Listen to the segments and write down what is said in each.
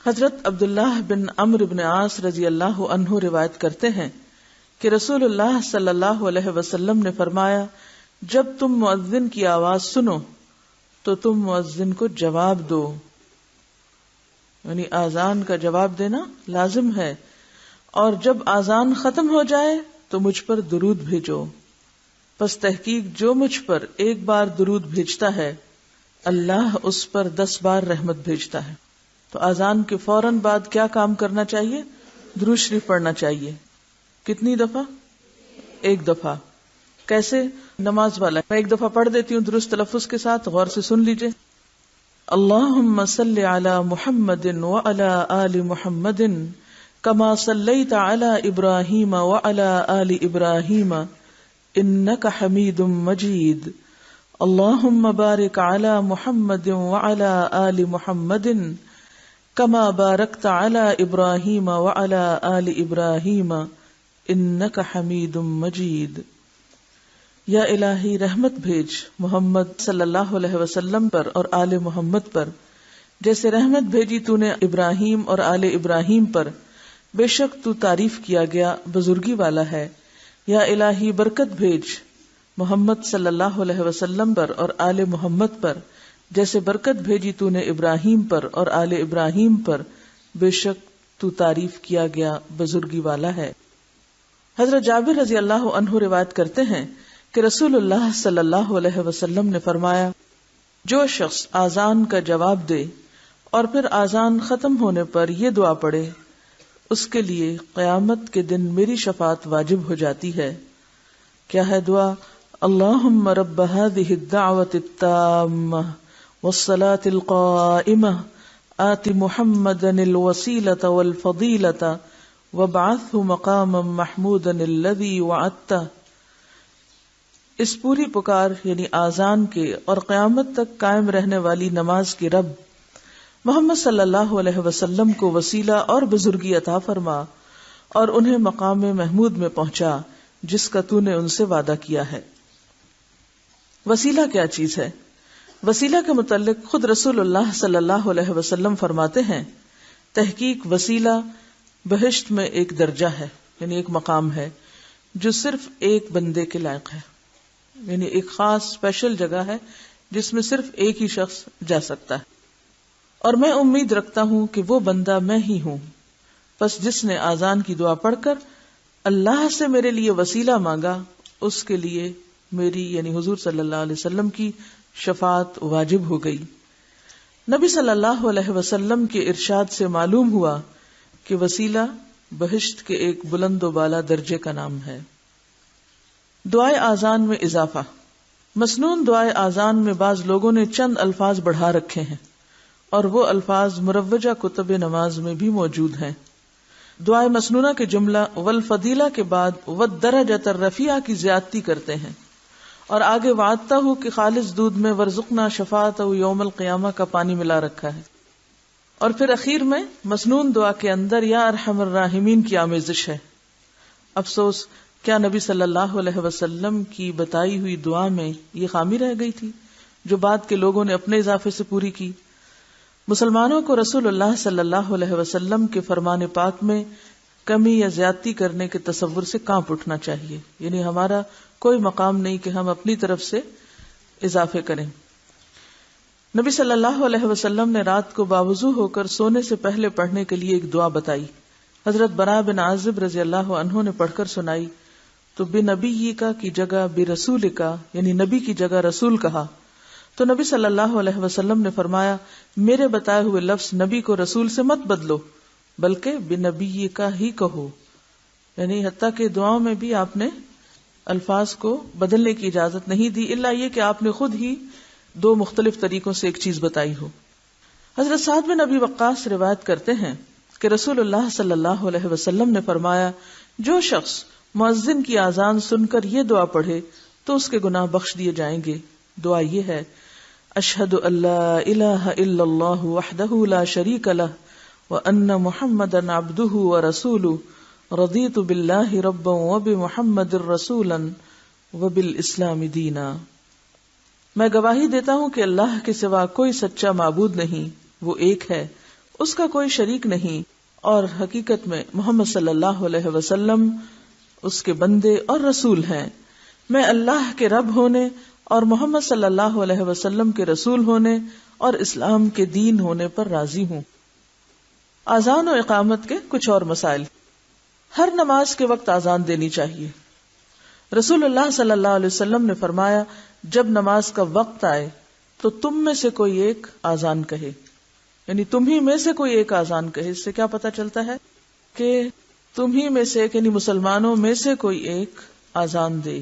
حضرت عبداللہ بن عمرو بن عاص رضی اللہ عنہ روایت کرتے ہیں کہ رسول اللہ صلی اللہ علیہ وسلم نے فرمایا، جب تم مؤذن کی آواز سنو تو تم مؤذن کو جواب دو، یعنی آذان کا جواب دینا لازم ہے، اور جب آذان ختم ہو جائے تو مجھ پر درود بھیجو، پس تحقیق جو مجھ پر ایک بار درود بھیجتا ہے اللہ اس پر 10 بار رحمت بھیجتا ہے۔ تو آذان کے فوراً بعد کیا کام کرنا چاہیے؟ درود شریف پڑھنا چاہیے۔ کتنی دفعہ؟ 1 دفعہ۔ کیسے؟ نماز والا میں 1 دفعہ پڑھ دیتی ہوں درست تلفظ کے ساتھ، غور سے سن لیجئے۔ اللہم صلی علی محمد وعلی آل محمد کما صلیت علی ابراہیم وعلی آل ابراہیم انک حمید مجید، اللہم بارک علی محمد وعلی آل محمد کما بارکت علی ابراہیم وعلی آل ابراہیم انک حمید مجید۔ یا الہی رحمت بھیج محمد صلی اللہ علیہ وسلم پر اور آل محمد پر، جیسے رحمت بھیجی تو نے ابراہیم اور آل ابراہیم پر، بے شک تو تعریف کیا گیا بزرگی والا ہے۔ یا الہی برکت بھیج محمد صلی اللہ علیہ وسلم پر اور آل محمد پر، جیسے برکت بھیجی تو نے ابراہیم پر اور آل ابراہیم پر، بے شک تو تعریف کیا گیا بزرگی والا ہے۔ حضرت جابر رضی اللہ عنہ روایت کرتے ہیں کہ رسول اللہ صلی اللہ علیہ وسلم نے فرمایا، جو شخص آذان کا جواب دے اور پھر آذان ختم ہونے پر یہ دعا پڑھے، اس کے لیے قیامت کے دن میری شفاعت واجب ہو جاتی ہے۔ کیا ہے دعا؟ اللہم رب هذه الدعوة التامة والصلاة القائمة آت محمدا الوسيلة والفضيلة وابعثه مقاما محمودا الذي وعدته۔ اس پوری پکار یعنی آذان کے اور قیامت تک قائم رہنے والی نماز کے رب محمد صلی اللہ علیہ وسلم کو وسیلہ اور بزرگی عطا فرما اور انہیں مقام محمود میں پہنچا جس کا تو نے ان سے وعدہ کیا ہے۔ وسیلہ کیا چیز ہے؟ وسیلہ کے متعلق خود رسول اللہ صلی اللہ علیہ وسلم فرماتے ہیں، تحقیق وسیلہ بہشت میں ایک درجہ ہے، یعنی ایک مقام ہے جو صرف ایک بندے کے لائق ہے، یعنی ایک خاص اسپیشل جگہ ہے جس میں صرف ایک ہی شخص جا سکتا ہے۔ اور میں امید رکھتا ہوں کہ وہ بندہ میں ہی ہوں، پس جس نے آذان کی دعا پڑھ کر اللہ سے میرے لیے وسیلہ مانگا اس کے لیے میری یعنی حضور صلی اللہ علیہ وسلم کی شفاعت واجب ہو گئی۔ نبی صلی اللہ علیہ وسلم کے ارشاد سے معلوم ہوا کہ وسیلہ بہشت کے ایک بلند و بالا درجے کا نام ہے۔ دعائے آذان میں اضافہ۔ مسنون دعائے آذان میں بعض لوگوں نے چند الفاظ بڑھا رکھے ہیں اور وہ الفاظ مروجہ کتب نماز میں بھی موجود ہیں۔ دعائے مسنونہ کے جملہ والفضیلہ کے بعد والدرجۃ الرفیعہ کی زیادتی کرتے ہیں اور آگے وعدتہ ہوں کہ خالص دودھ میں ورزقنا شفاعتہ یوم القیامہ کا پانی ملا رکھا ہے، اور پھر اخیر میں مسنون دعا کے اندر یا ارحم الراحمین کی آمیزش ہے۔ افسوس، کیا نبی صلی اللہ علیہ وسلم کی بتائی ہوئی دعا میں یہ خامی رہ گئی تھی جو بعد کے لوگوں نے اپنے اضافے سے پوری کی؟ مسلمانوں کو رسول اللہ صلی اللہ علیہ وسلم کے فرمان پاک میں کمی یا زیادتی کرنے کے تصور سے کانپ اٹھنا چاہیے، یعنی ہمارا کوئی مقام نہیں کہ ہم اپنی طرف سے اضافے کریں۔ نبی صلی اللہ علیہ وسلم نے رات کو باوضو ہو کر سونے سے پہلے پڑھنے کے لیے ایک دعا بتائی۔ حضرت براء بن عازب رضی اللہ عنہ نے پڑھ کر سنائی تو بنبی کا کی جگہ برسول کا یعنی نبی کی جگہ رسول کہا تو نبی صلی اللہ علیہ وسلم نے فرمایا، میرے بتائے ہوئے لفظ نبی کو رسول سے مت بدلو بلکہ بنبی کا ہی کہو، یعنی حتیٰ کہ دعاؤں میں بھی آپ نے الفاظ کو بدلنے کی اجازت نہیں دی، الا یہ کہ آپ نے خود ہی 2 مختلف طریقوں سے ایک چیز بتائی ہو۔ حضرت سعد بن ابی وقاص روایت کرتے ہیں کہ رسول اللہ صلی اللہ علیہ وسلم نے فرمایا، جو شخص مؤذن کی اذان سن کر یہ دعا پڑھے تو اس کے گناہ بخش دیے جائیں گے۔ دعا یہ ہے، اشہد ان لا الہ الا اللہ وحدہ لا شریک لہ وان محمدا عبدہ ورسولہ رضیت باللہ ربا وبمحمد رسولا وبالاسلام دینا۔ میں گواہی دیتا ہوں کہ اللہ کے سوا کوئی سچا معبود نہیں، وہ ایک ہے، اس کا کوئی شریک نہیں، اور حقیقت میں محمد صلی اللہ علیہ وسلم اس کے بندے اور رسول ہیں۔ میں اللہ کے رب ہونے اور محمد صلی اللہ علیہ وسلم کے رسول ہونے اور اسلام کے دین ہونے پر راضی ہوں۔ اذان و اقامت کے کچھ اور مسائل۔ ہر نماز کے وقت اذان دینی چاہیے۔ رسول اللہ صلی اللہ علیہ وسلم نے فرمایا، جب نماز کا وقت آئے تو تم میں سے کوئی ایک اذان کہے، یعنی تم ہی میں سے کوئی ایک اذان کہے۔ اس سے کیا پتہ چلتا ہے کہ تم ہی میں سے ایک، یعنی مسلمانوں میں سے کوئی ایک اذان دے،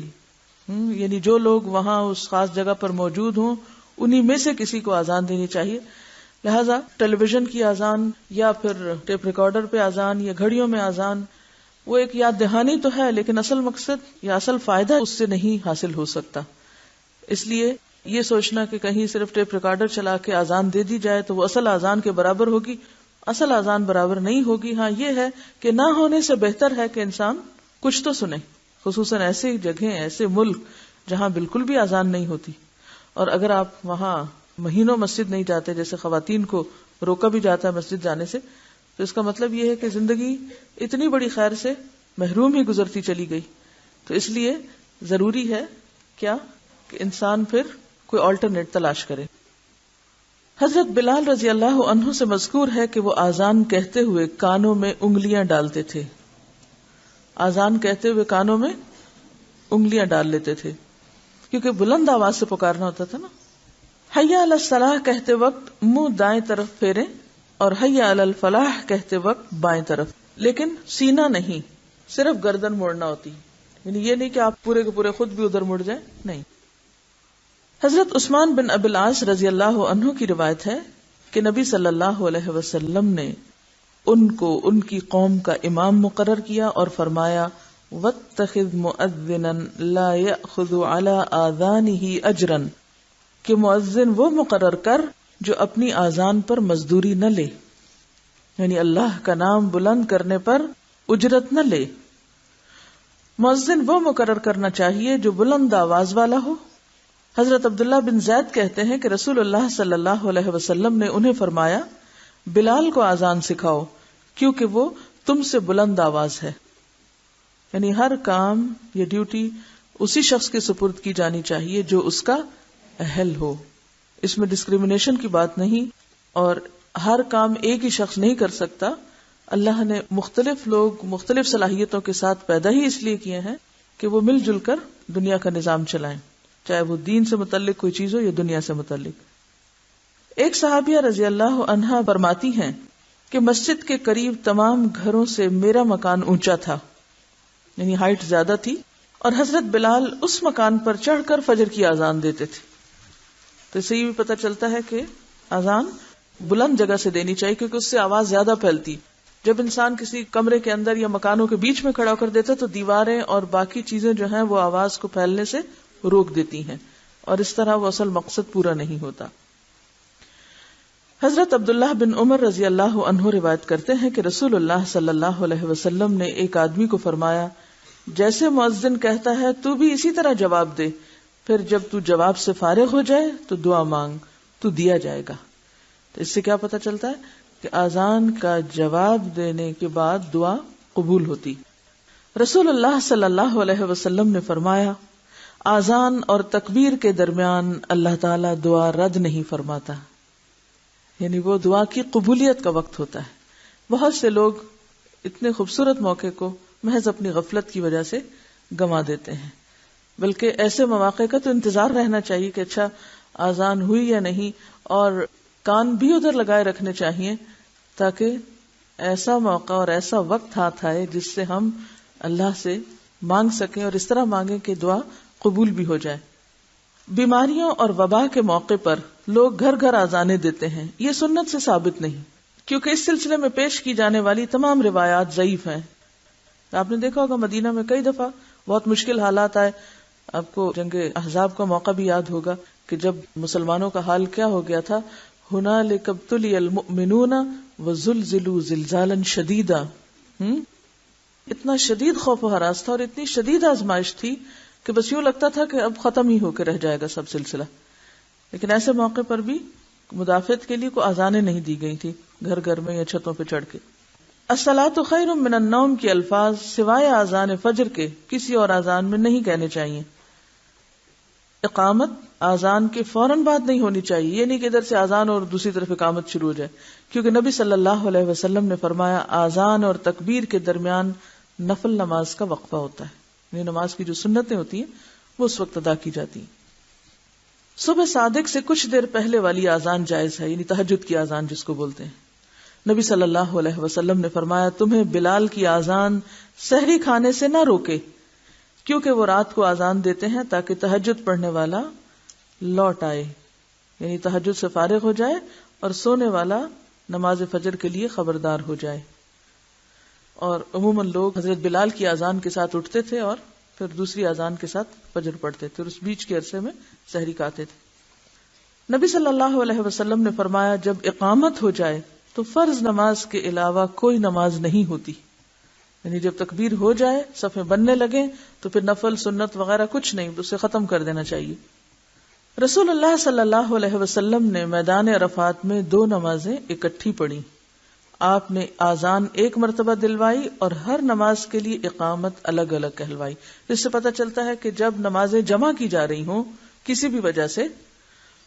یعنی جو لوگ وہاں اس خاص جگہ پر موجود ہوں انہی میں سے کسی کو اذان دینی چاہیے۔ لہذا ٹیلی ویژن کی اذان یا پھر ٹیپ ریکارڈر پہ اذان یا گھڑیوں میں اذان، وہ ایک یاد دہانی تو ہے، لیکن اصل مقصد یا اصل فائدہ اس سے نہیں حاصل ہو سکتا۔ اس لیے یہ سوچنا کہ کہیں صرف ٹیپ ریکارڈر چلا کے اذان دے دی جائے تو وہ اصل اذان کے برابر ہوگی، اصل اذان برابر نہیں ہوگی۔ ہاں یہ ہے کہ نہ ہونے سے بہتر ہے کہ انسان کچھ تو سنے، خصوصاً ایسی جگہیں، ایسے ملک جہاں بالکل بھی اذان نہیں ہوتی۔ اور اگر آپ وہاں مہینوں مسجد نہیں جاتے، جیسے خواتین کو روکا بھی جاتا ہے مسجد جانے سے، تو اس کا مطلب یہ ہے کہ زندگی اتنی بڑی خیر سے محروم ہی گزرتی چلی گئی۔ تو اس لیے ضروری ہے کیا کہ انسان پھر کوئی آلٹرنیٹ تلاش کرے۔ حضرت بلال رضی اللہ عنہ سے مذکور ہے کہ وہ اذان کہتے ہوئے کانوں میں انگلیاں ڈالتے تھے، اذان کہتے ہوئے کانوں میں انگلیاں ڈال لیتے تھے، کیونکہ بلند آواز سے پکارنا ہوتا تھا نا۔ حی علی الصلاح کہتے وقت منہ دائیں طرف پھیریں، اور حی علی الفلاح کہتے وقت بائیں طرف، لیکن سینہ نہیں، صرف گردن موڑنا ہوتی، یعنی یہ نہیں کہ آپ پورے کے پورے خود بھی ادھر مڑ جائیں، نہیں۔ حضرت عثمان بن ابی العاص رضی اللہ عنہ کی روایت ہے کہ نبی صلی اللہ علیہ وسلم نے ان کو ان کی قوم کا امام مقرر کیا اور فرمایا، وَاتَّخِذْ مُؤَذِّنًا لَا يَأْخُذُ عَلَىٰ آذَانِهِ أَجْرًا، کہ مؤذن وہ مقرر کر جو اپنی آذان پر مزدوری نہ لے، یعنی اللہ کا نام بلند کرنے پر اجرت نہ لے۔ مؤذن وہ مقرر کرنا چاہیے جو بلند آواز والا ہو۔ حضرت عبداللہ بن زید کہتے ہیں کہ رسول اللہ صلی اللہ علیہ وسلم نے انہیں فرمایا، بلال کو آذان سکھاؤ کیونکہ وہ تم سے بلند آواز ہے۔ یعنی ہر کام یا ڈیوٹی اسی شخص کے سپرد کی جانی چاہیے جو اس کا اہل ہو، اس میں ڈسکریمنیشن کی بات نہیں، اور ہر کام ایک ہی شخص نہیں کر سکتا۔ اللہ نے مختلف لوگ مختلف صلاحیتوں کے ساتھ پیدا ہی اس لیے کیے ہیں کہ وہ مل جل کر دنیا کا نظام چلائیں، چاہے وہ دین سے متعلق کوئی چیز ہو یا دنیا سے متعلق۔ ایک صحابیہ رضی اللہ عنہا فرماتی ہیں کہ مسجد کے قریب تمام گھروں سے میرا مکان اونچا تھا، یعنی ہائٹ زیادہ تھی، اور حضرت بلال اس مکان پر چڑھ کر فجر کی اذان دیتے تھے۔ تو اس سے یہ بھی پتہ چلتا ہے کہ اذان بلند جگہ سے دینی چاہیے، کیونکہ اس سے آواز زیادہ پھیلتی۔ جب انسان کسی کمرے کے اندر یا مکانوں کے بیچ میں کھڑا کر دیتا تو دیواریں اور باقی چیزیں جو ہیں وہ آواز کو پھیلنے سے روک دیتی ہیں، اور اس طرح وہ اصل مقصد پورا نہیں ہوتا۔ حضرت عبداللہ بن عمر رضی اللہ عنہ روایت کرتے ہیں کہ رسول اللہ صلی اللہ علیہ وسلم نے ایک آدمی کو فرمایا، جیسے مؤذن کہتا ہے تو بھی اسی طرح جواب دے، پھر جب تو جواب سے فارغ ہو جائے تو دعا مانگ، تو دیا جائے گا۔ تو اس سے کیا پتہ چلتا ہے کہ اذان کا جواب دینے کے بعد دعا قبول ہوتی۔ رسول اللہ صلی اللہ علیہ وسلم نے فرمایا، اذان اور تکبیر کے درمیان اللہ تعالیٰ دعا رد نہیں فرماتا، یعنی وہ دعا کی قبولیت کا وقت ہوتا ہے۔ بہت سے لوگ اتنے خوبصورت موقع کو محض اپنی غفلت کی وجہ سے گنوا دیتے ہیں، بلکہ ایسے مواقع کا تو انتظار رہنا چاہیے کہ اچھا اذان ہوئی یا نہیں، اور کان بھی ادھر لگائے رکھنے چاہیے تاکہ ایسا موقع اور ایسا وقت ہاتھ آئے جس سے ہم اللہ سے مانگ سکیں، اور اس طرح مانگیں کہ دعا قبول بھی ہو جائے۔ بیماریوں اور وبا کے موقع پر لوگ گھر گھر اذانیں دیتے ہیں، یہ سنت سے ثابت نہیں، کیونکہ اس سلسلے میں پیش کی جانے والی تمام روایات ضعیف ہیں۔ آپ نے دیکھا ہوگا مدینہ میں کئی دفعہ بہت مشکل حالات آئے، آپ کو جنگ احزاب کا موقع بھی یاد ہوگا کہ جب مسلمانوں کا حال کیا ہو گیا تھا، ہنالک ابتلی المؤمنون وزلزلوا زلزالا شدیدا، اتنا شدید خوف و ہراس تھا اور اتنی شدید آزمائش تھی کہ بس یوں لگتا تھا کہ اب ختم ہی ہو کے رہ جائے گا سب سلسلہ۔ لیکن ایسے موقع پر بھی مدافعت کے لیے کوئی اذانیں نہیں دی گئی تھی، گھر گھر میں یا چھتوں پہ چڑھ کے. الصلاۃ خیر من النوم کے الفاظ سوائے اذان فجر کے کسی اور اذان میں نہیں کہنے چاہیے. اقامت اذان کے فوراً بعد نہیں ہونی چاہیے. یہ نہیں کہ ادھر سے اذان اور دوسری طرف اقامت شروع ہو جائے، کیونکہ نبی صلی اللہ علیہ وسلم نے فرمایا اذان اور تکبیر کے درمیان نفل نماز کا وقفہ ہوتا ہے. یعنی نماز کی جو سنتیں ہوتی ہیں وہ اس وقت ادا کی جاتی ہیں. صبح صادق سے کچھ دیر پہلے والی اذان جائز ہے، یعنی تہجد کی اذان جس کو بولتے ہیں. نبی صلی اللہ علیہ وسلم نے فرمایا تمہیں بلال کی اذان سحری کھانے سے نہ روکے، کیونکہ وہ رات کو اذان دیتے ہیں تاکہ تہجد پڑھنے والا لوٹ آئے، یعنی تہجد سے فارغ ہو جائے اور سونے والا نماز فجر کے لیے خبردار ہو جائے. اور عموماً لوگ حضرت بلال کی اذان کے ساتھ اٹھتے تھے اور پھر دوسری اذان کے ساتھ فجر پڑھتے تھے اور اس بیچ کے عرصے میں سحری کھاتے تھے. نبی صلی اللہ علیہ وسلم نے فرمایا جب اقامت ہو جائے تو فرض نماز کے علاوہ کوئی نماز نہیں ہوتی. یعنی جب تکبیر ہو جائے صفیں بننے لگیں تو پھر نفل سنت وغیرہ کچھ نہیں، اسے ختم کر دینا چاہیے. رسول اللہ صلی اللہ علیہ وسلم نے میدان عرفات میں 2 نمازیں اکٹھی پڑھی. آپ نے آذان ایک مرتبہ دلوائی اور ہر نماز کے لیے اقامت الگ الگ کہلوائی. اس سے پتہ چلتا ہے کہ جب نمازیں جمع کی جا رہی ہوں کسی بھی وجہ سے،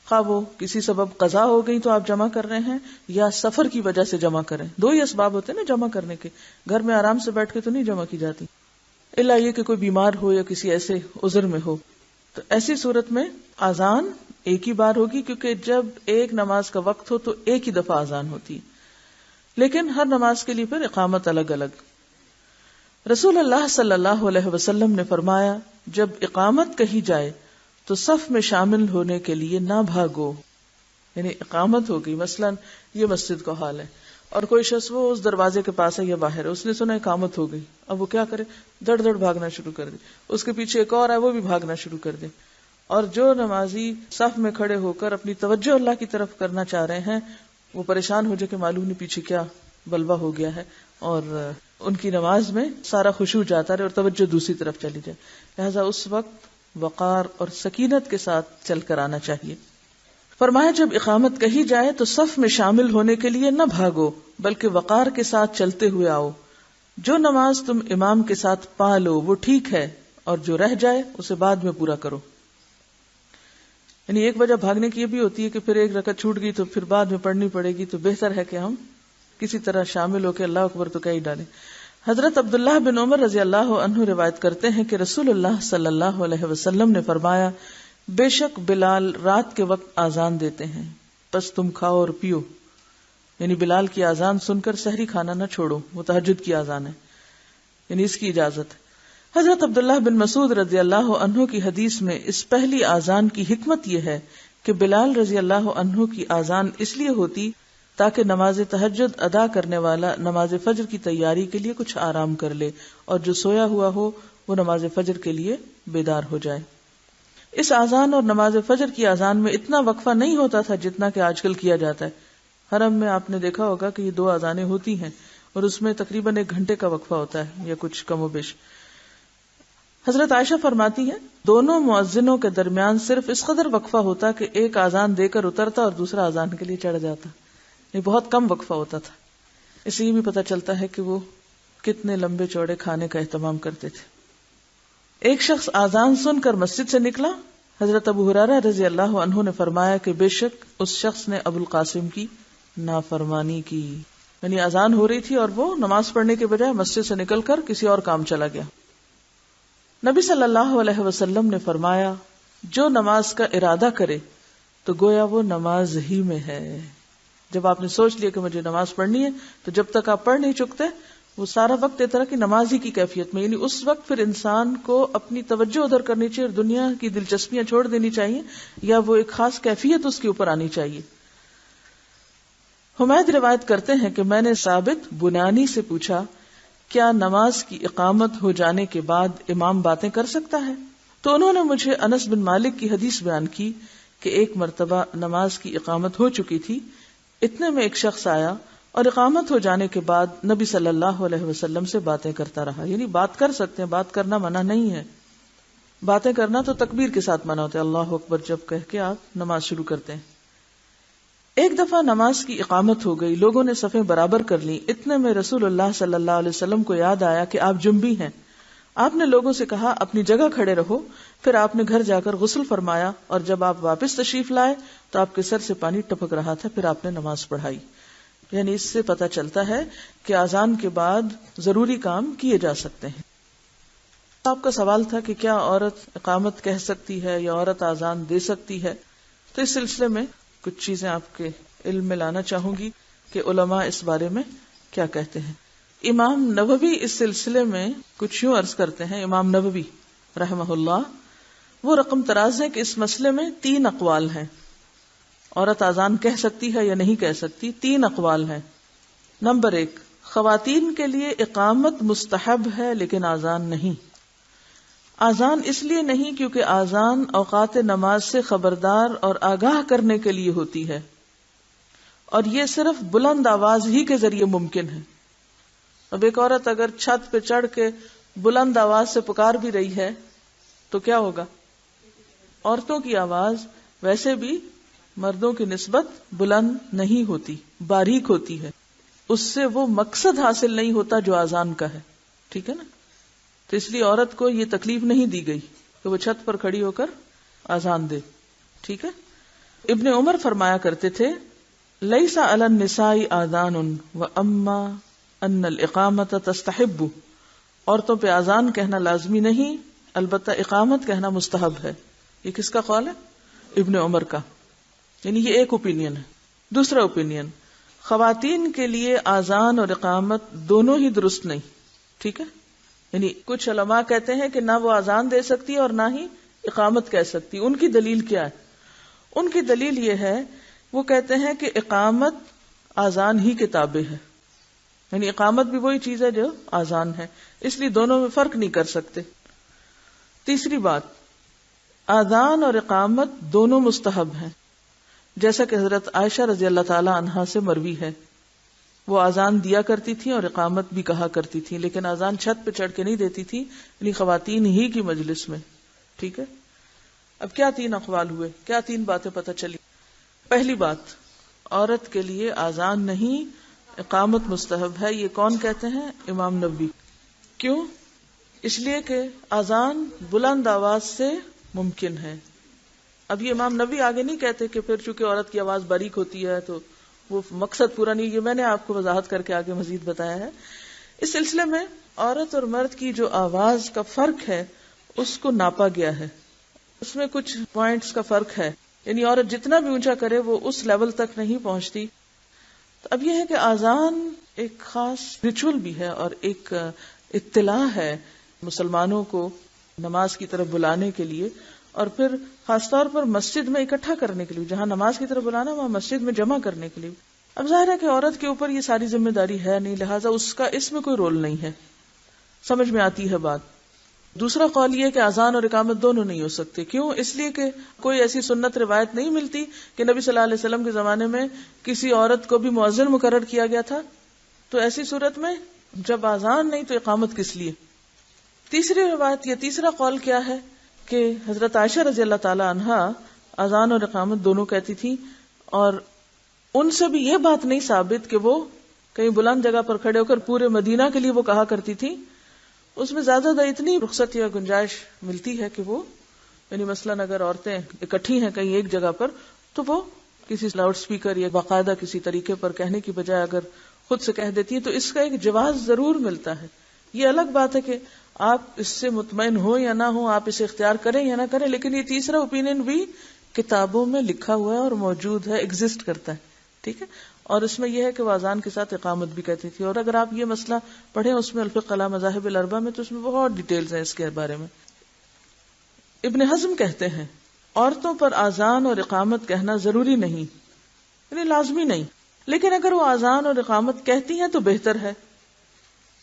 خواہ وہ کسی سبب قضا ہو گئی تو آپ جمع کر رہے ہیں یا سفر کی وجہ سے جمع کریں، 2 ہی اسباب ہوتے ہیں نا جمع کرنے کے. گھر میں آرام سے بیٹھ کے تو نہیں جمع کی جاتی، الا یہ کہ کوئی بیمار ہو یا کسی ایسے عذر میں ہو. تو ایسی صورت میں آذان ایک ہی بار ہوگی، کیونکہ جب ایک نماز کا وقت ہو تو ایک ہی دفعہ آذان ہوتی ہے، لیکن ہر نماز کے لیے پھر اقامت الگ الگ. رسول اللہ صلی اللہ علیہ وسلم نے فرمایا جب اقامت کہی جائے تو صف میں شامل ہونے کے لیے نہ بھاگو. یعنی اقامت ہو گئی، مثلا یہ مسجد کا حال ہے اور کوئی شخص وہ اس دروازے کے پاس ہے یا باہر ہے، اس نے سنا اقامت ہو گئی، اب وہ کیا کرے، دڑ دڑ بھاگنا شروع کر دے. اس کے پیچھے ایک اور ہے وہ بھی بھاگنا شروع کر دے. اور جو نمازی صف میں کھڑے ہو کر اپنی توجہ اللہ کی طرف کرنا چاہ رہے ہیں وہ پریشان ہو جائے کہ معلوم نہیں پیچھے کیا بلوا ہو گیا ہے، اور ان کی نماز میں سارا خشوع جاتا رہے اور توجہ دوسری طرف چلی جائے. لہذا اس وقت وقار اور سکینت کے ساتھ چل کر آنا چاہیے. فرمایا جب اقامت کہی جائے تو صف میں شامل ہونے کے لیے نہ بھاگو بلکہ وقار کے ساتھ چلتے ہوئے آؤ. جو نماز تم امام کے ساتھ پا لو وہ ٹھیک ہے اور جو رہ جائے اسے بعد میں پورا کرو. یعنی ایک وجہ بھاگنے کی یہ بھی ہوتی ہے کہ پھر ایک رکعت چھوٹ گئی تو پھر بعد میں پڑھنی پڑے گی، تو بہتر ہے کہ ہم کسی طرح شامل ہو کے اللہ اکبر تو کہہ ہی ڈالیں. حضرت عبداللہ بن عمر رضی اللہ عنہ روایت کرتے ہیں کہ رسول اللہ صلی اللہ علیہ وسلم نے فرمایا بے شک بلال رات کے وقت آذان دیتے ہیں، پس تم کھاؤ اور پیو. یعنی بلال کی آذان سن کر سحری کھانا نہ چھوڑو، وہ تہجد کی آذان ہے، یعنی اس کی اجازت ہے. حضرت عبداللہ بن مسعود رضی اللہ عنہ کی حدیث میں اس پہلی آذان کی حکمت یہ ہے کہ بلال رضی اللہ عنہ کی آذان اس لیے ہوتی تاکہ نماز تہجد ادا کرنے والا نماز فجر کی تیاری کے لیے کچھ آرام کر لے اور جو سویا ہوا ہو وہ نماز فجر کے لیے بیدار ہو جائے. اس آذان اور نماز فجر کی آذان میں اتنا وقفہ نہیں ہوتا تھا جتنا کہ آج کل کیا جاتا ہے. حرم میں آپ نے دیکھا ہوگا کہ یہ 2 آذانیں ہوتی ہیں اور اس میں تقریباً 1 گھنٹے کا وقفہ ہوتا ہے یا کچھ کم و بیش. حضرت عائشہ فرماتی ہیں دونوں مؤذنوں کے درمیان صرف اس قدر وقفہ ہوتا کہ ایک آذان دے کر اترتا اور دوسرا آذان کے لیے چڑھ جاتا. یہ بہت کم وقفہ ہوتا تھا. اس سے یہ بھی پتہ چلتا ہے کہ وہ کتنے لمبے چوڑے کھانے کا اہتمام کرتے تھے. ایک شخص آذان سن کر مسجد سے نکلا. حضرت ابو ہریرہ رضی اللہ عنہ نے فرمایا کہ بے شک اس شخص نے ابو القاسم کی نافرمانی کی. یعنی آذان ہو رہی تھی اور وہ نماز پڑھنے کے بجائے مسجد سے نکل کر کسی اور کام چلا گیا. نبی صلی اللہ علیہ وسلم نے فرمایا جو نماز کا ارادہ کرے تو گویا وہ نماز ہی میں ہے. جب آپ نے سوچ لیا کہ مجھے نماز پڑھنی ہے تو جب تک آپ پڑھ نہیں چکتے وہ سارا وقت ایک طرح کی نماز ہی کی کیفیت میں، یعنی اس وقت پھر انسان کو اپنی توجہ ادھر کرنی چاہیے اور دنیا کی دلچسپیاں چھوڑ دینی چاہیے یا وہ ایک خاص کیفیت اس کے اوپر آنی چاہیے. حمید روایت کرتے ہیں کہ میں نے ثابت بنانی سے پوچھا کیا نماز کی اقامت ہو جانے کے بعد امام باتیں کر سکتا ہے؟ تو انہوں نے مجھے انس بن مالک کی حدیث بیان کی کہ ایک مرتبہ نماز کی اقامت ہو چکی تھی، اتنے میں ایک شخص آیا اور اقامت ہو جانے کے بعد نبی صلی اللہ علیہ وسلم سے باتیں کرتا رہا. یعنی بات کر سکتے ہیں، بات کرنا منع نہیں ہے. باتیں کرنا تو تکبیر کے ساتھ منع ہوتا ہے، اللہ اکبر جب کہہ کے آپ نماز شروع کرتے ہیں. ایک دفعہ نماز کی اقامت ہو گئی، لوگوں نے صفیں برابر کر لی، اتنے میں رسول اللہ صلی اللہ علیہ وسلم کو یاد آیا کہ آپ جنبی ہیں۔ آپ نے لوگوں سے کہا اپنی جگہ کھڑے رہو، پھر آپ نے گھر جا کر غسل فرمایا، اور جب آپ واپس تشریف لائے تو آپ کے سر سے پانی ٹپک رہا تھا، پھر آپ نے نماز پڑھائی۔ یعنی اس سے پتہ چلتا ہے کہ اذان کے بعد ضروری کام کیے جا سکتے ہیں۔ آپ کا سوال تھا کہ کیا عورت اقامت کہہ سکتی ہے یا عورت اذان دے سکتی ہے، تو اس سلسلے میں کچھ چیزیں آپ کے علم میں لانا چاہوں گی کہ علماء اس بارے میں کیا کہتے ہیں۔ امام نووی اس سلسلے میں کچھ یوں عرض کرتے ہیں، امام نووی رحمہ اللہ وہ رقم تراز ہے کہ اس مسئلے میں 3 اقوال ہیں، عورت اذان کہہ سکتی ہے یا نہیں کہہ سکتی، 3 اقوال ہیں۔ نمبر 1، خواتین کے لیے اقامت مستحب ہے لیکن اذان نہیں۔ اذان اس لیے نہیں کیونکہ اذان اوقات نماز سے خبردار اور آگاہ کرنے کے لیے ہوتی ہے، اور یہ صرف بلند آواز ہی کے ذریعے ممکن ہے۔ اب ایک عورت اگر چھت پہ چڑھ کے بلند آواز سے پکار بھی رہی ہے تو کیا ہوگا؟ عورتوں کی آواز ویسے بھی مردوں کی نسبت بلند نہیں ہوتی، باریک ہوتی ہے، اس سے وہ مقصد حاصل نہیں ہوتا جو اذان کا ہے، ٹھیک ہے نا؟ تو اس لیے عورت کو یہ تکلیف نہیں دی گئی کہ وہ چھت پر کھڑی ہو کر اذان دے، ٹھیک ہے؟ ابن عمر فرمایا کرتے تھے لیس علی النساء آذان واما ان الاقامت تستحب، عورتوں پہ اذان کہنا لازمی نہیں، البتہ اقامت کہنا مستحب ہے۔ یہ کس کا قول ہے؟ ابن عمر کا، یعنی یہ ایک اوپینین ہے۔ دوسرا اوپینین، خواتین کے لیے اذان اور اقامت دونوں ہی درست نہیں، ٹھیک ہے؟ یعنی کچھ علماء کہتے ہیں کہ نہ وہ اذان دے سکتی اور نہ ہی اقامت کہہ سکتی۔ ان کی دلیل کیا ہے؟ ان کی دلیل یہ ہے، وہ کہتے ہیں کہ اقامت اذان ہی کے تابع ہے، یعنی اقامت بھی وہی چیز ہے جو اذان ہے، اس لیے دونوں میں فرق نہیں کر سکتے۔ تیسری بات، اذان اور اقامت دونوں مستحب ہیں، جیسا کہ حضرت عائشہ رضی اللہ تعالی عنہا سے مروی ہے، وہ اذان دیا کرتی تھی اور اقامت بھی کہا کرتی تھی، لیکن اذان چھت پہ چڑھ کے نہیں دیتی تھی، یعنی خواتین ہی کی مجلس میں، ٹھیک ہے؟ اب کیا 3 اقوال ہوئے، کیا 3 باتیں پتہ چلی؟ پہلی بات، عورت کے لیے اذان نہیں، اقامت مستحب ہے، یہ کون کہتے ہیں؟ امام نووی۔ کیوں؟ اس لیے کہ اذان بلند آواز سے ممکن ہے۔ اب یہ امام نووی آگے نہیں کہتے کہ پھر چونکہ عورت کی آواز باریک ہوتی ہے تو وہ مقصد پورا نہیں، یہ میں نے آپ کو وضاحت کر کے آگے مزید بتایا ہے۔ اس سلسلے میں عورت اور مرد کی جو آواز کا فرق ہے اس کو ناپا گیا ہے، اس میں کچھ پوائنٹس کا فرق ہے، یعنی عورت جتنا بھی اونچا کرے وہ اس لیول تک نہیں پہنچتی۔ تو اب یہ ہے کہ اذان ایک خاص ریچول بھی ہے اور ایک اطلاع ہے مسلمانوں کو نماز کی طرف بلانے کے لیے، اور پھر خاص طور پر مسجد میں اکٹھا کرنے کے لیے، جہاں نماز کی طرف بلانا وہاں مسجد میں جمع کرنے کے لیے۔ اب ظاہر ہے کہ عورت کے اوپر یہ ساری ذمہ داری ہے نہیں، لہٰذا اس کا اس میں کوئی رول نہیں ہے، سمجھ میں آتی ہے بات۔ دوسرا قول یہ کہ اذان اور اقامت دونوں نہیں ہو سکتے۔ کیوں؟ اس لیے کہ کوئی ایسی سنت روایت نہیں ملتی کہ نبی صلی اللہ علیہ وسلم کے زمانے میں کسی عورت کو بھی مؤذن مقرر کیا گیا تھا، تو ایسی صورت میں جب اذان نہیں تو اقامت کس لیے؟ تیسری روایت یا تیسرا قول کیا ہے کہ حضرت عائشہ رضی اللہ تعالی عنہا اذان اور اقامت دونوں کہتی تھی، اور ان سے بھی یہ بات نہیں ثابت کہ وہ کہیں بلند جگہ پر کھڑے ہو کر پورے مدینہ کے لیے وہ کہا کرتی تھی۔ اس میں زیادہ اتنی رخصت یا گنجائش ملتی ہے کہ وہ، یعنی مثلاً اگر عورتیں اکٹھی ہیں کہیں ایک جگہ پر تو وہ کسی لاؤڈ سپیکر یا باقاعدہ کسی طریقے پر کہنے کی بجائے اگر خود سے کہہ دیتی ہے تو اس کا ایک جواز ضرور ملتا ہے۔ یہ الگ بات ہے کہ آپ اس سے مطمئن ہو یا نہ ہو، آپ اسے اختیار کریں یا نہ کریں، لیکن یہ تیسرا اوپینین بھی کتابوں میں لکھا ہوا ہے اور موجود ہے، ایگزسٹ کرتا ہے، ٹھیک ہے؟ اور اس میں یہ ہے کہ وہ اذان کے ساتھ اقامت بھی کہتی تھی، اور اگر آپ یہ مسئلہ پڑھیں اس میں الفقہ علی مذاہب الاربعہ میں تو اس میں بہت ڈیٹیلز ہیں اس کے بارے میں۔ ابن حزم کہتے ہیں عورتوں پر اذان اور اقامت کہنا ضروری نہیں، یعنی لازمی نہیں، لیکن اگر وہ اذان اور اقامت کہتی ہیں تو بہتر ہے،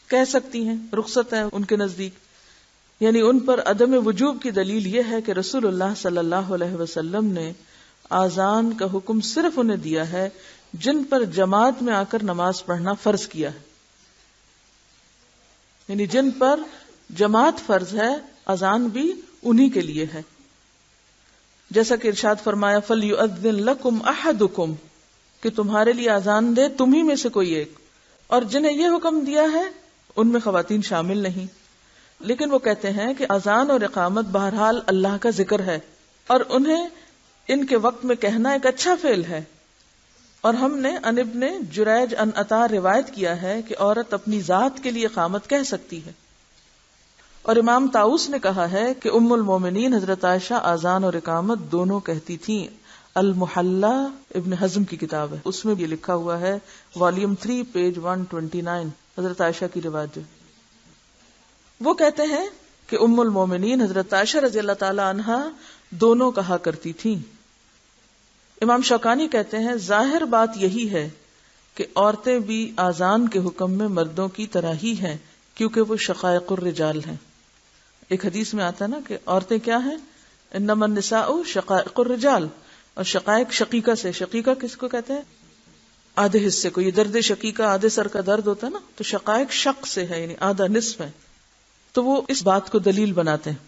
کہہ سکتی ہیں، رخصت ہے ان کے نزدیک۔ یعنی ان پر عدم وجوب کی دلیل یہ ہے کہ رسول اللہ صلی اللہ علیہ وسلم نے اذان کا حکم صرف انہیں دیا ہے جن پر جماعت میں آ کر نماز پڑھنا فرض کیا ہے، یعنی جن پر جماعت فرض ہے اذان بھی انہی کے لیے ہے، جیسا کہ ارشاد فرمایا فَلْيُؤَذِّن لَكُمْ أَحَدُكُمْ، کہ تمہارے لیے اذان دے تم ہی میں سے کوئی ایک، اور جنہیں یہ حکم دیا ہے ان میں خواتین شامل نہیں، لیکن وہ کہتے ہیں کہ اذان اور اقامت بہرحال اللہ کا ذکر ہے اور انہیں ان کے وقت میں کہنا ایک اچھا فعل ہے. اور ہم نے ان ابن جریج ان عطا روایت کیا ہے کہ عورت اپنی ذات کے لیے اقامت کہہ سکتی ہے. اور امام طاؤس نے کہا ہے کہ ام المومنین حضرت عائشہ اذان اور اقامت دونوں کہتی تھیں. المحلہ ابن حزم کی کتاب ہے، اس میں بھی لکھا ہوا ہے، والیوم 3 پیج 129، حضرت عائشہ کی روایت جو وہ کہتے ہیں کہ ام المومنین حضرت عائشہ رضی اللہ تعالی عنہا دونوں کہا کرتی تھیں. امام شوکانی کہتے ہیں ظاہر بات یہی ہے کہ عورتیں بھی اذان کے حکم میں مردوں کی طرح ہی ہیں، کیونکہ وہ شقائق الرجال ہیں. ایک حدیث میں آتا ہے نا کہ عورتیں کیا ہیں، انما النساء شقائق الرجال، اور شقائق شقیقہ سے، شقیقہ کس کو کہتے ہیں، آدھے حصے کو. یہ درد شقیقہ آدھے سر کا درد ہوتا ہے نا، تو شقائق شق سے ہے، یعنی آدھا نصف ہے. تو وہ اس بات کو دلیل بناتے ہیں.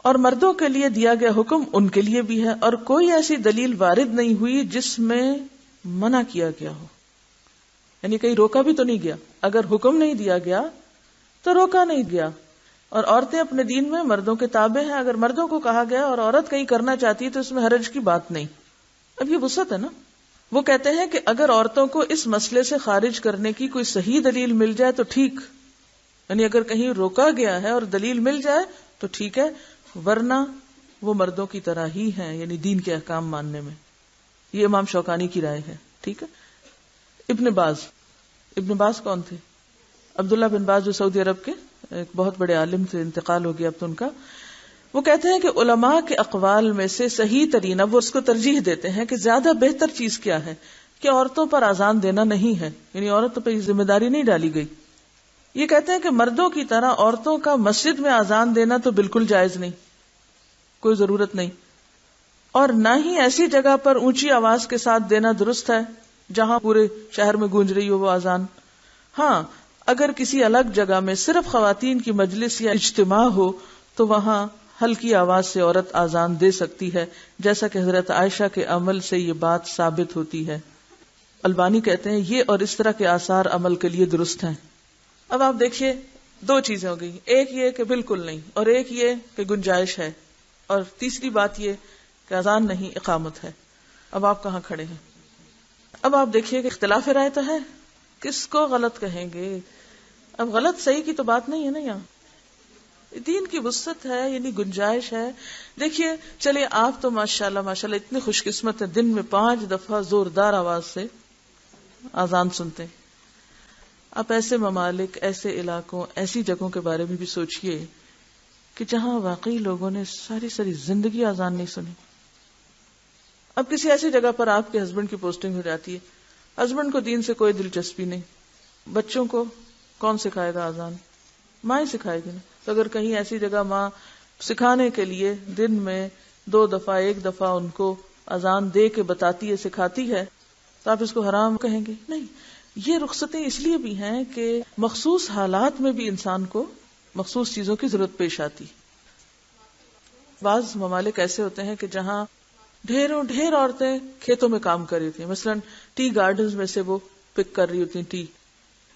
اور مردوں کے لیے دیا گیا حکم ان کے لیے بھی ہے، اور کوئی ایسی دلیل وارد نہیں ہوئی جس میں منع کیا گیا ہو، یعنی کہیں روکا بھی تو نہیں گیا. اگر حکم نہیں دیا گیا تو روکا نہیں گیا. اور عورتیں اپنے دین میں مردوں کے تابع ہیں. اگر مردوں کو کہا گیا اور عورت کہیں کرنا چاہتی ہے تو اس میں حرج کی بات نہیں. اب یہ وسعت ہے نا. وہ کہتے ہیں کہ اگر عورتوں کو اس مسئلے سے خارج کرنے کی کوئی صحیح دلیل مل جائے تو ٹھیک، یعنی اگر کہیں روکا گیا ہے اور دلیل مل جائے تو ٹھیک ہے، ورنہ وہ مردوں کی طرح ہی ہیں، یعنی دین کے احکام ماننے میں. یہ امام شوکانی کی رائے ہے. ٹھیک ہے. ابن باز کون تھے؟ عبداللہ بن باز جو سعودی عرب کے ایک بہت بڑے عالم تھے، انتقال ہو گیا اب تو ان کا. وہ کہتے ہیں کہ علماء کے اقوال میں سے صحیح ترین، اب وہ اس کو ترجیح دیتے ہیں کہ زیادہ بہتر چیز کیا ہے کہ عورتوں پر اذان دینا نہیں ہے، یعنی عورتوں پر ذمہ داری نہیں ڈالی گئی. یہ کہتے ہیں کہ مردوں کی طرح عورتوں کا مسجد میں اذان دینا تو بالکل جائز نہیں، کوئی ضرورت نہیں، اور نہ ہی ایسی جگہ پر اونچی آواز کے ساتھ دینا درست ہے جہاں پورے شہر میں گونج رہی ہو وہ اذان. ہاں اگر کسی الگ جگہ میں صرف خواتین کی مجلس یا اجتماع ہو تو وہاں ہلکی آواز سے عورت اذان دے سکتی ہے، جیسا کہ حضرت عائشہ کے عمل سے یہ بات ثابت ہوتی ہے. البانی کہتے ہیں یہ اور اس طرح کے آثار عمل کے لیے درست ہیں. اب آپ دیکھیے دو چیزیں ہو گئی، ایک یہ کہ بالکل نہیں، اور ایک یہ کہ گنجائش ہے، اور تیسری بات یہ کہ اذان نہیں اقامت ہے. اب آپ کہاں کھڑے ہیں؟ اب آپ دیکھیے کہ اختلاف رائے تو ہے، کس کو غلط کہیں گے؟ اب غلط صحیح کی تو بات نہیں ہے نا، یہاں دین کی وسعت ہے، یعنی گنجائش ہے. دیکھیے چلیے آپ تو ماشاءاللہ اتنے خوش قسمت ہیں، دن میں 5 دفعہ زوردار آواز سے اذان سنتے ہیں. آپ ایسے ممالک، ایسے علاقوں، ایسی جگہوں کے بارے میں بھی سوچئے کہ جہاں واقعی لوگوں نے ساری زندگی اذان نہیں سنی. اب کسی ایسی جگہ پر آپ کے ہسبینڈ کی پوسٹنگ ہو جاتی ہے، ہسبینڈ کو دین سے کوئی دلچسپی نہیں، بچوں کو کون سکھائے گا اذان؟ ماں ہی سکھائے گی نا. تو اگر کہیں ایسی جگہ ماں سکھانے کے لیے دن میں 2 دفعہ 1 دفعہ ان کو اذان دے کے بتاتی ہے، سکھاتی ہے، تو آپ اس کو حرام کہیں گے؟ نہیں. یہ رخصتیں اس لیے بھی ہیں کہ مخصوص حالات میں بھی انسان کو مخصوص چیزوں کی ضرورت پیش آتی. بعض ممالک ایسے ہوتے ہیں کہ جہاں ڈھیر عورتیں کھیتوں میں کام کر رہی تھیں، مثلا ٹی گارڈنز میں سے وہ پک کر رہی ہوتی ٹی.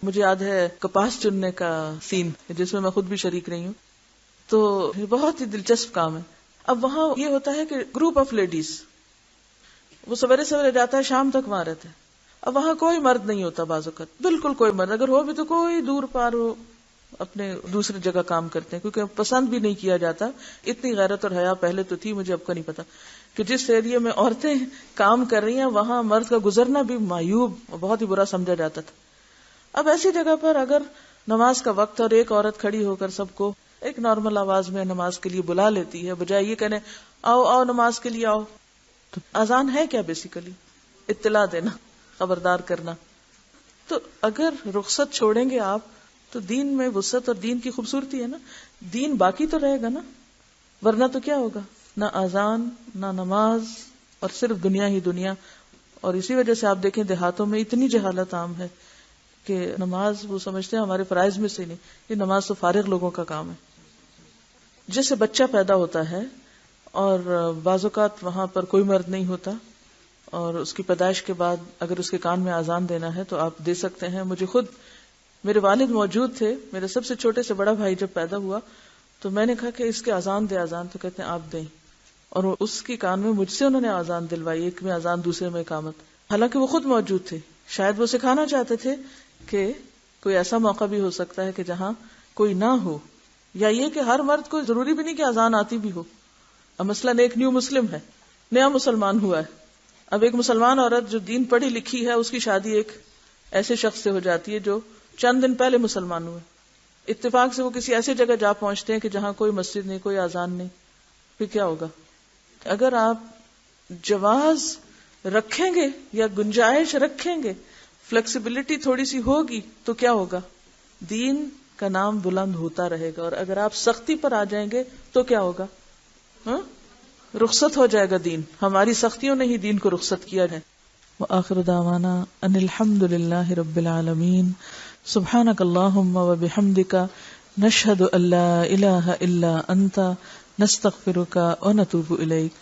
مجھے یاد ہے کپاس چننے کا سین جس میں میں خود بھی شریک رہی ہوں، تو بہت ہی دلچسپ کام ہے. اب وہاں یہ ہوتا ہے کہ گروپ آف لیڈیز، وہ سویرے سویرے جاتا ہے، شام تک وہاں رہتا ہے. اب وہاں کوئی مرد نہیں ہوتا، بعض اوقات بالکل کوئی مرد، اگر ہو بھی تو کوئی دور پار ہو، اپنے دوسری جگہ کام کرتے ہیں کیونکہ پسند بھی نہیں کیا جاتا. اتنی غیرت اور حیا پہلے تو تھی، مجھے اب کا نہیں پتا، کہ جس ایریے میں عورتیں کام کر رہی ہیں وہاں مرد کا گزرنا بھی معیوب، بہت ہی برا سمجھا جاتا تھا. اب ایسی جگہ پر اگر نماز کا وقت اور ایک عورت کھڑی ہو کر سب کو ایک نارمل آواز میں نماز کے لیے بلا لیتی ہے، بجائے یہ کہنے آؤ نماز کے لیے آؤ، تو اذان ہے کیا؟ بیسیکلی اطلاع دینا، خبردار کرنا. تو اگر رخصت چھوڑیں گے آپ تو دین میں وسعت اور دین کی خوبصورتی ہے نا، دین باقی تو رہے گا نا، ورنہ تو کیا ہوگا؟ نہ اذان، نہ نماز، اور صرف دنیا ہی دنیا. اور اسی وجہ سے آپ دیکھیں دیہاتوں میں اتنی جہالت عام ہے کہ نماز وہ سمجھتے ہیں ہمارے فرائض میں سے نہیں، یہ نماز تو فارغ لوگوں کا کام ہے. جیسے بچہ پیدا ہوتا ہے اور بعض اوقات وہاں پر کوئی مرد نہیں ہوتا اور اس کی پیدائش کے بعد اگر اس کے کان میں اذان دینا ہے تو آپ دے سکتے ہیں. مجھے خود میرے والد موجود تھے, میرے سب سے چھوٹے سے بڑا بھائی جب پیدا ہوا تو میں نے کہا کہ اس کے اذان دے اذان, تو کہتے ہیں آپ دیں, اور اس کی کان میں مجھ سے انہوں نے اذان دلوائی, ایک میں اذان دوسرے میں اقامت. حالانکہ وہ خود موجود تھے, شاید وہ سکھانا چاہتے تھے کہ کوئی ایسا موقع بھی ہو سکتا ہے کہ جہاں کوئی نہ ہو, یا یہ کہ ہر مرد کو ضروری بھی نہیں کہ اذان آتی بھی ہو. اب مثلاً ایک نیو مسلم ہے, نیا مسلمان ہوا ہے, اب ایک مسلمان عورت جو دین پڑھی لکھی ہے اس کی شادی ایک ایسے شخص سے ہو جاتی ہے جو چند دن پہلے مسلمان ہوئے, اتفاق سے وہ کسی ایسی جگہ جا پہنچتے ہیں کہ جہاں کوئی مسجد نہیں, کوئی اذان نہیں, پھر کیا ہوگا؟ اگر آپ جواز رکھیں گے یا گنجائش رکھیں گے, فلیکسیبلٹی تھوڑی سی ہوگی تو کیا ہوگا؟ دین کا نام بلند ہوتا رہے گا. اور اگر آپ سختی پر آ جائیں گے تو کیا ہوگا؟ رخصت ہو جائے گا دین. ہماری سختیوں نے ہی دین کو رخصت کیا ہے. وآخر دعوانا ان الحمد للہ رب العالمین. سبحانک اللہم وبحمدک نشہد ان لا الہ الا انت نستغفرک ونتوب الیک.